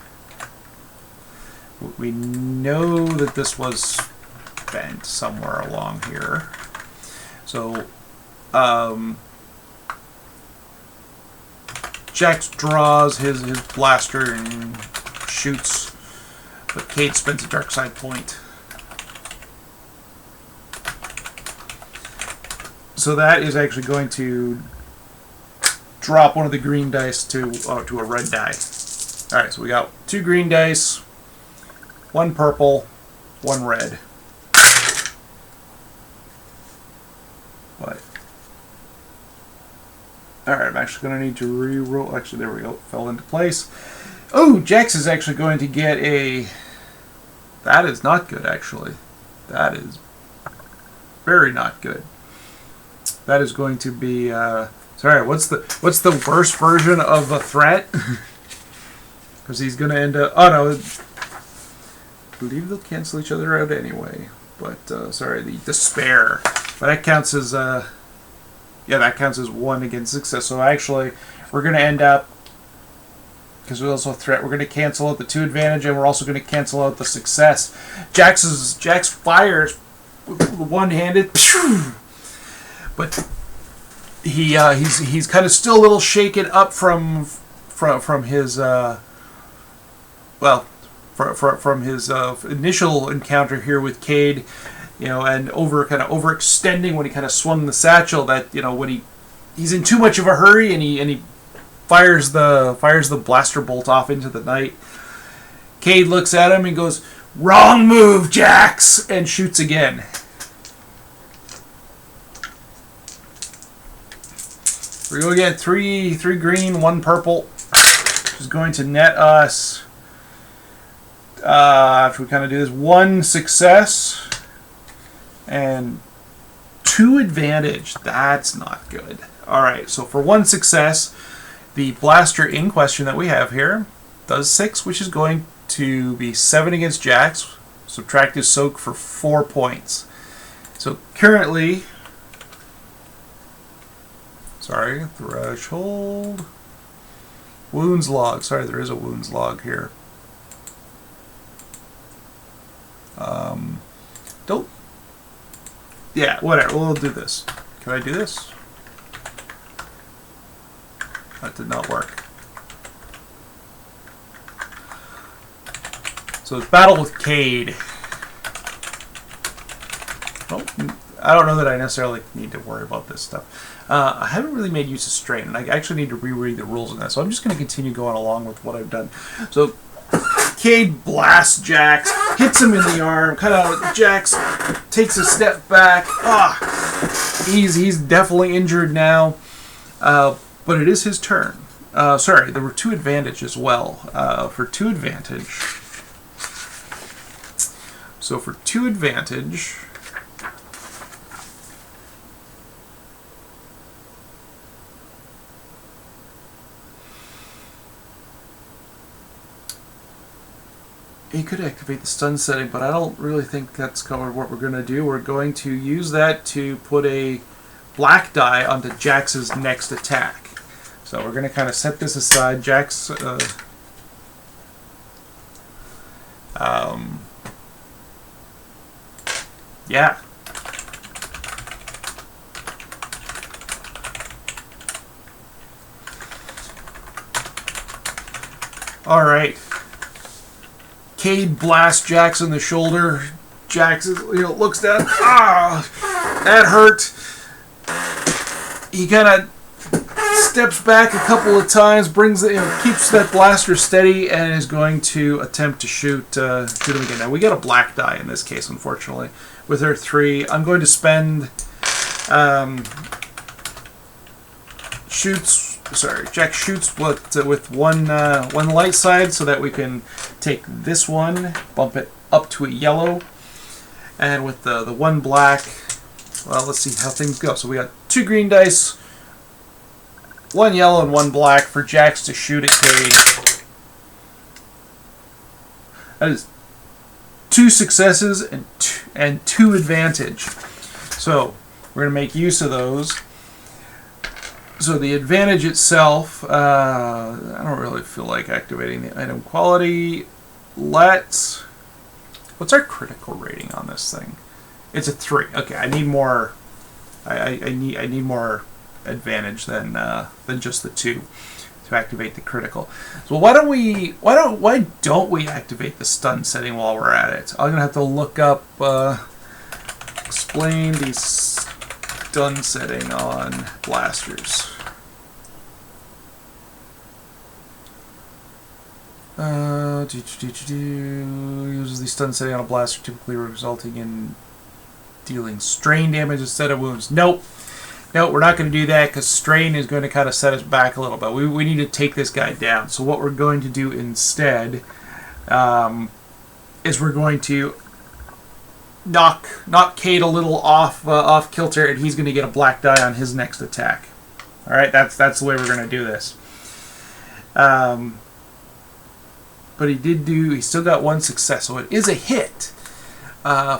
we know that this was bent somewhere along here. So... Jax draws his blaster and shoots, but Cade spends a dark side point. So that is actually going to drop one of the green dice to a red die. Alright, so we got 2 green dice, 1 purple, 1 red. What? Alright, I'm actually going to need to re-roll. Actually, there we go. Fell into place. Oh, Jax is actually going to get a... That is not good, actually. That is very not good. That is going to be... sorry, what's the worst version of a threat? Because he's going to end up... Oh, no. I believe they'll cancel each other out anyway. But, sorry, the despair. But that counts as... yeah, that counts as 1 against success. So actually, we're going to end up, because we also threat, we're going to cancel out the 2 advantage, and we're also going to cancel out the success. Jax fires one-handed, but he's kind of still a little shaken up from his from his initial encounter here with Cade. And overextending when he kind of swung the satchel. That when he's in too much of a hurry and he fires the blaster bolt off into the night. Cade looks at him and goes, "Wrong move, Jax," and shoots again. We're going to get 3 green, 1 purple, which is going to net us. After we kind of do this, 1 success. And 2 advantage. That's not good. Alright, so for 1 success, the blaster in question that we have here does 6, which is going to be 7 against Jax. Subtract his soak for 4 points. So currently... Sorry, threshold... Wounds log. Sorry, there is a wounds log here. Don't. Yeah, whatever. We'll do this. Can I do this? That did not work. So it's battle with Cade. Well, I don't know that I necessarily need to worry about this stuff. I haven't really made use of strain, and I actually need to reread the rules on that. So I'm just going to continue going along with what I've done. So Cade blasts Jax, hits him in the arm. Kind of Jax takes a step back. He's definitely injured now, but it is his turn. Sorry, there were 2 advantage as well. For 2 advantage. So for 2 advantage. He could activate the stun setting, but I don't really think that's covered what we're going to do. We're going to use that to put a black die onto Jax's next attack. So we're going to kind of set this aside. Jax... yeah. All right. Cade blasts Jax in the shoulder. Jax looks down. That hurt. He kind of steps back a couple of times, keeps that blaster steady, and is going to attempt to shoot him again. Now we got a black die in this case, unfortunately. With her 3, I'm going to spend Jax shoots with one light side so that we can take this one, bump it up to a yellow, and with the 1 black, well, let's see how things go. So we got 2 green dice, 1 yellow and 1 black for Jax to shoot at Cade. That is 2 successes and 2 advantage. So we're going to make use of those. So the advantage itself, I don't really feel like activating the item quality. What's our critical rating on this thing? It's a 3. Okay, I need more. I need more advantage than just the 2 to activate the critical. So why don't we activate the stun setting while we're at it? I'm gonna have to look up explain the stun setting on blasters. Uses the stun setting on a blaster, typically resulting in dealing strain damage instead of wounds. Nope, we're not going to do that because strain is going to kind of set us back a little bit. We need to take this guy down. So what we're going to do instead is we're going to knock Cade a little off kilter, and he's going to get a black die on his next attack. All right, that's the way we're going to do this. But he still got 1 success, so it is a hit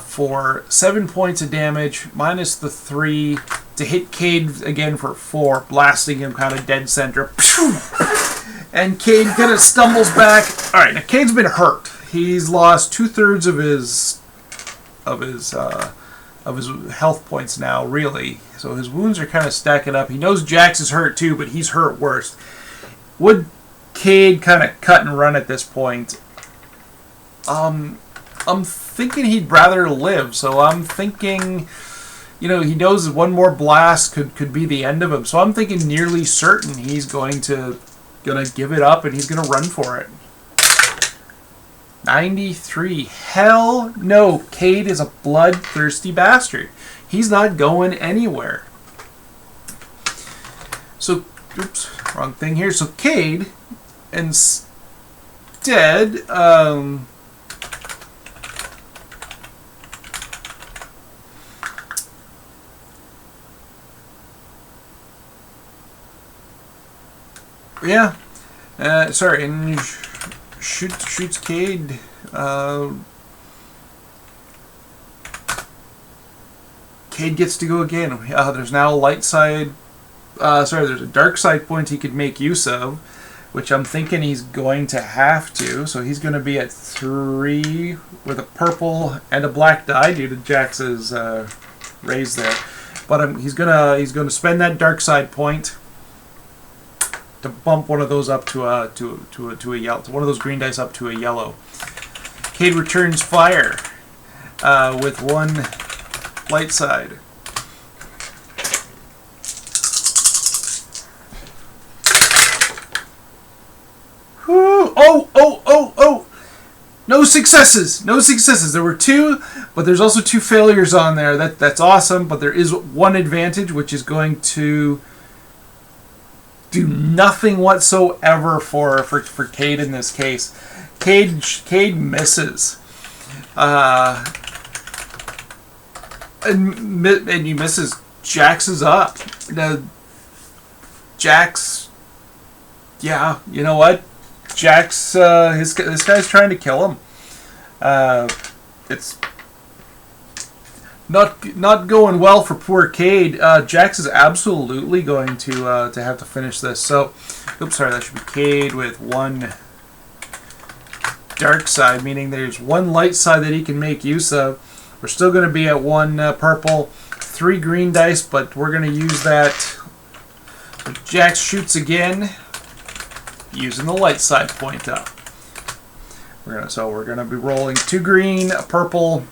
for 7 points of damage, minus the 3 to hit Cade again for 4, blasting him kind of dead center. And Cade kind of stumbles back. All right, now Cade's been hurt. He's lost 2/3 of his health points now, really. So his wounds are kind of stacking up. He knows Jax is hurt too, but he's hurt worse. Would Cade kind of cut and run at this point? I'm thinking he'd rather live, so I'm thinking, he knows that 1 more blast could be the end of him. So I'm thinking nearly certain he's going to give it up and he's going to run for it. 93. Hell no. Cade is a bloodthirsty bastard. He's not going anywhere. So, oops, wrong thing here. So Cade, instead, sorry, and shoots Cade. Cade gets to go again. There's now a light side. There's a dark side point he could make use of. which I'm thinking he's going to have to. So he's going to be at 3 with a purple and a black die due to Jax's raise there. But he's gonna spend that dark side point to bump one of those up to a yellow, one of those green dice up to a yellow. Cade returns fire with 1 light side. Whew. Oh! No successes. No successes. There were 2, but there's also 2 failures on there. That's awesome, but there is 1 advantage, which is going to do nothing whatsoever for Cade in this case. Cade misses. And he misses. Jax is up. Now, Jax, yeah, you know what? Jax, this guy's trying to kill him. It's not going well for poor Cade. Jax is absolutely going to have to finish this. So, oops, sorry, that should be Cade with 1 dark side, meaning there's 1 light side that he can make use of. We're still going to be at 1 purple, 3 green dice, but we're going to use that. Jax shoots again, using the light side point up. So we're gonna be rolling 2 green, a purple,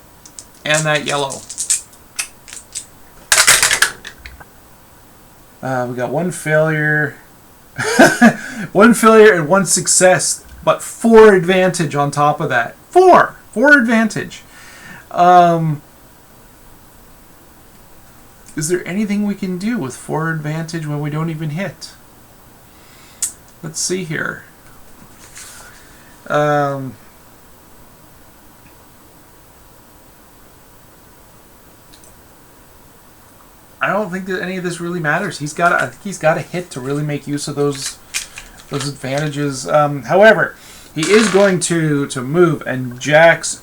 and that yellow. We got 1 failure, 1 failure and 1 success, but 4 advantage on top of that. 4 advantage. Is there anything we can do with 4 advantage when we don't even hit? Let's see here. I don't think that any of this really matters. I think he's got to hit to really make use of those advantages. However, he is going to move, and Jax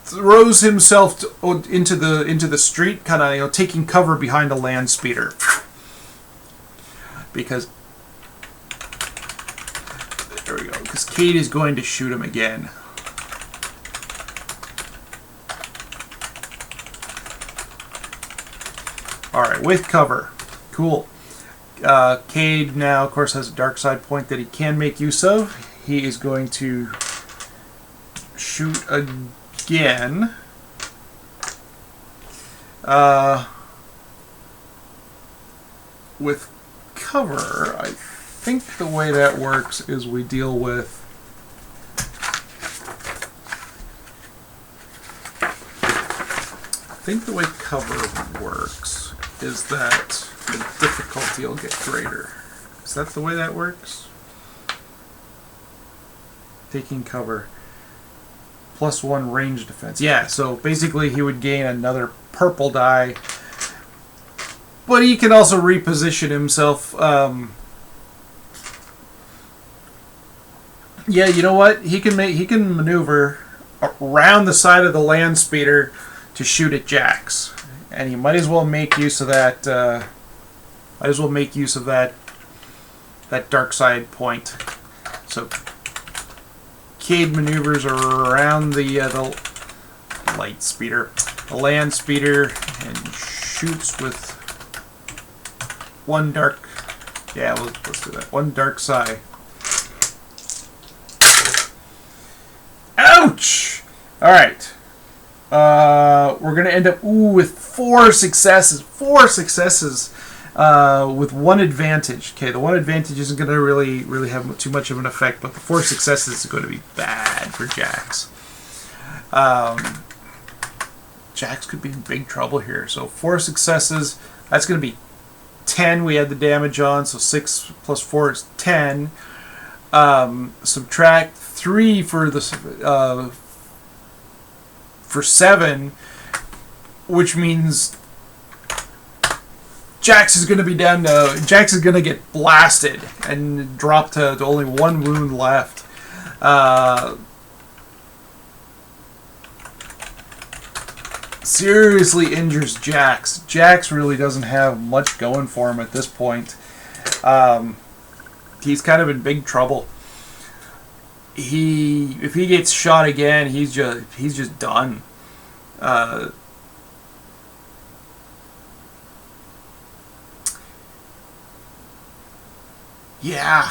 throws himself into the street, kind of taking cover behind a land speeder. Because there we go. Because Cade is going to shoot him again. All right, with cover, cool. Cade now, of course, has a dark side point that he can make use of. He is going to shoot again. With cover, I think the way that works is we deal with the way cover works is that the difficulty will get greater. Is that the way that works? Taking cover. +1 range defense. Yeah, so basically he would gain another purple die. But he can also reposition himself. Yeah, you know what? He can maneuver around the side of the land speeder to shoot at Jax, and he might as well make use of that. That dark side point. So Cade maneuvers around the light speeder, the land speeder, and shoots with 1 dark. Yeah, let's do that. 1 dark side. Ouch! All right. We're gonna end up with 4 successes. 4 successes with 1 advantage. Okay, the 1 advantage isn't gonna really have too much of an effect, but the 4 successes is going to be bad for Jax. Jax could be in big trouble here. So 4 successes. That's gonna be 10 we had the damage on, so 6 plus 4 is 10. Subtract 3 for the for 7, which means Jax is going to be down to... Jax is going to get blasted and drop to only 1 wound left. Seriously injures Jax. Jax really doesn't have much going for him at this point. He's kind of in big trouble. If he gets shot again, he's just done. Yeah.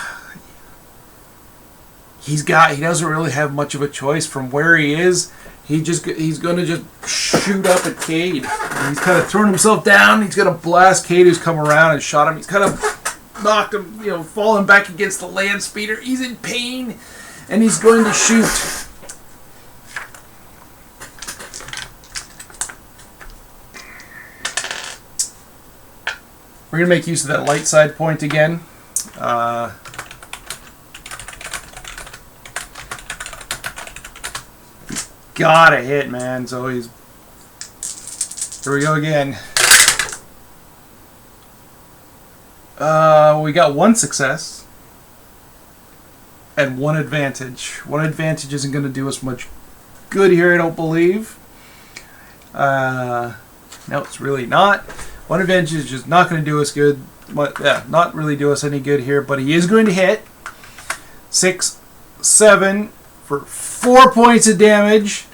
He doesn't really have much of a choice from where he is. He's gonna just shoot up at Cade. He's kind of thrown himself down. He's gonna blast Cade, who's come around and shot him. He's kind of knocked him, falling back against the land speeder. He's in pain, and he's going to shoot. We're gonna make use of that light side point again. Gotta hit, man. So here we go again. We got one success and one advantage. One advantage isn't going to do us much good here, I don't believe. No, it's really not. One advantage is just not going to do us good. Not really do us any good here, but he is going to hit. 6, 7 for 4 points of damage,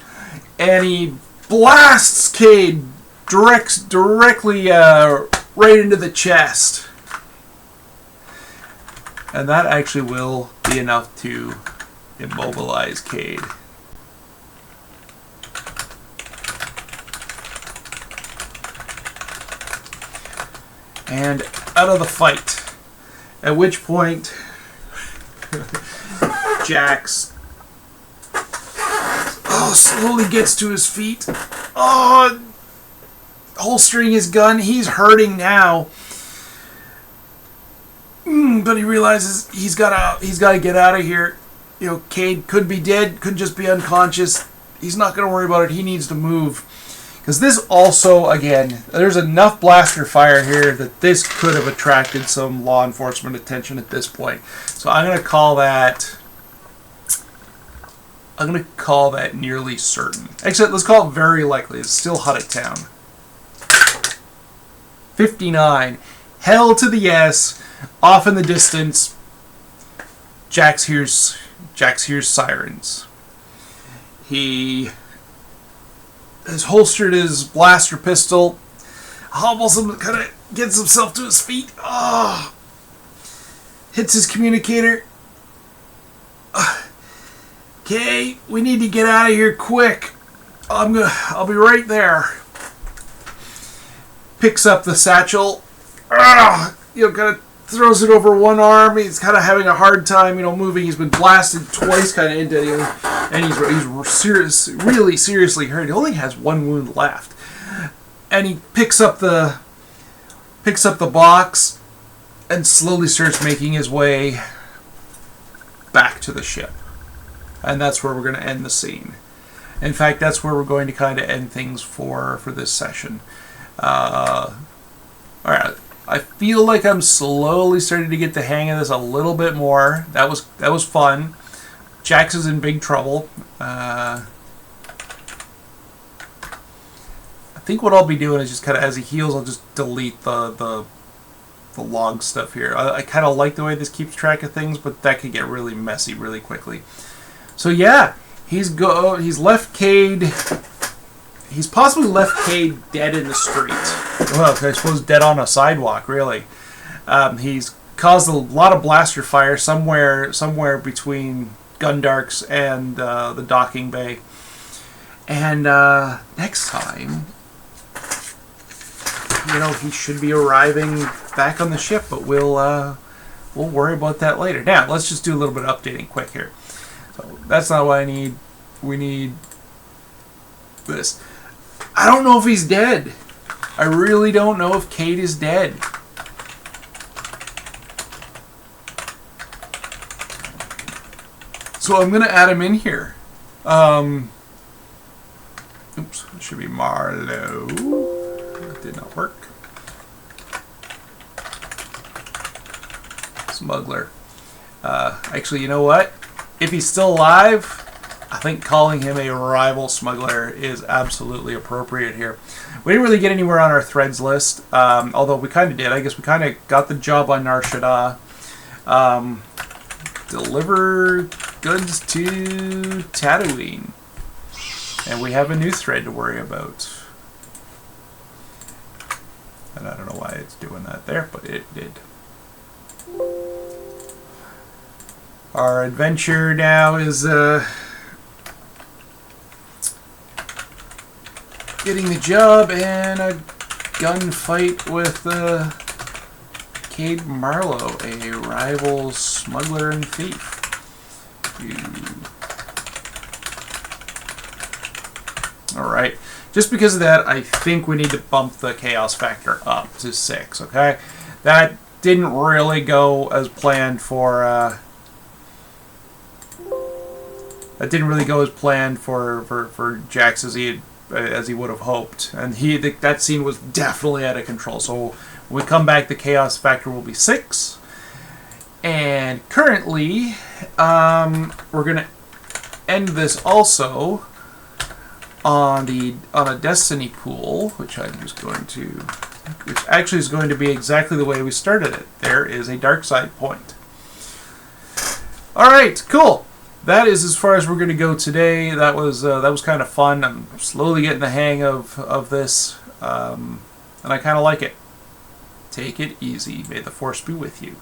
and he blasts Cade directly right into the chest. And that actually will be enough to immobilize Cade. And out of the fight. At which point, Jax slowly gets to his feet. Holstering his gun. He's hurting now. But he realizes he's got to get out of here. Cade could be dead, could just be unconscious. He's not going to worry about it. He needs to move. Because this also, again, there's enough blaster fire here that this could have attracted some law enforcement attention at this point. So I'm going to call that nearly certain. Actually, let's call it very likely. It's still Huddock Town. 59. Hell to the yes. Off in the distance, Jax hears sirens. He has holstered his blaster pistol, hobbles him, kind of gets himself to his feet. Hits his communicator. Okay, we need to get out of here quick. I'll be right there. Picks up the satchel. Kind of throws it over one arm. He's kind of having a hard time, moving. He's been blasted twice, kind of into him, and he's really seriously hurt. He only has one wound left, and he picks up the box and slowly starts making his way back to the ship. And that's where we're going to end the scene. In fact, that's where we're going to kind of end things for this session. All right. I feel like I'm slowly starting to get the hang of this a little bit more. That was fun. Jax is in big trouble. I think what I'll be doing is just kind of, as he heals, I'll just delete the log stuff here. I kind of like the way this keeps track of things, but that could get really messy really quickly. So yeah, he's left Cade. He's possibly left Cade dead in the street. Well, I suppose dead on a sidewalk, really. He's caused a lot of blaster fire somewhere between Gundark's and the docking bay. And next time, he should be arriving back on the ship, but we'll worry about that later. Now, let's just do a little bit of updating quick here. So that's not what I need. We need this. I don't know if he's dead. I really don't know if Cade is dead. So I'm going to add him in here. Oops, it should be Marlowe. That did not work. Smuggler. Actually, you know what? If he's still alive, I think calling him a rival smuggler is absolutely appropriate here. We didn't really get anywhere on our threads list, although we kind of did. I guess we kind of got the job on Nar Shaddaa. Deliver goods to Tatooine. And we have a new thread to worry about. And I don't know why it's doing that there, but it did. Our adventure now is getting the job and a gunfight with Cade Marlowe, a rival smuggler and thief. Alright, just because of that, I think we need to bump the chaos factor up to 6, okay? That didn't really go as planned for, for Jax as he would have hoped, and that scene was definitely out of control. So when we come back, the chaos factor will be 6, and currently we're gonna end this also on a destiny pool, which actually is going to be exactly the way we started it. There is a dark side point. All right, cool. That is as far as we're going to go today. That was kind of fun. I'm slowly getting the hang of this, and I kind of like it. Take it easy. May the Force be with you.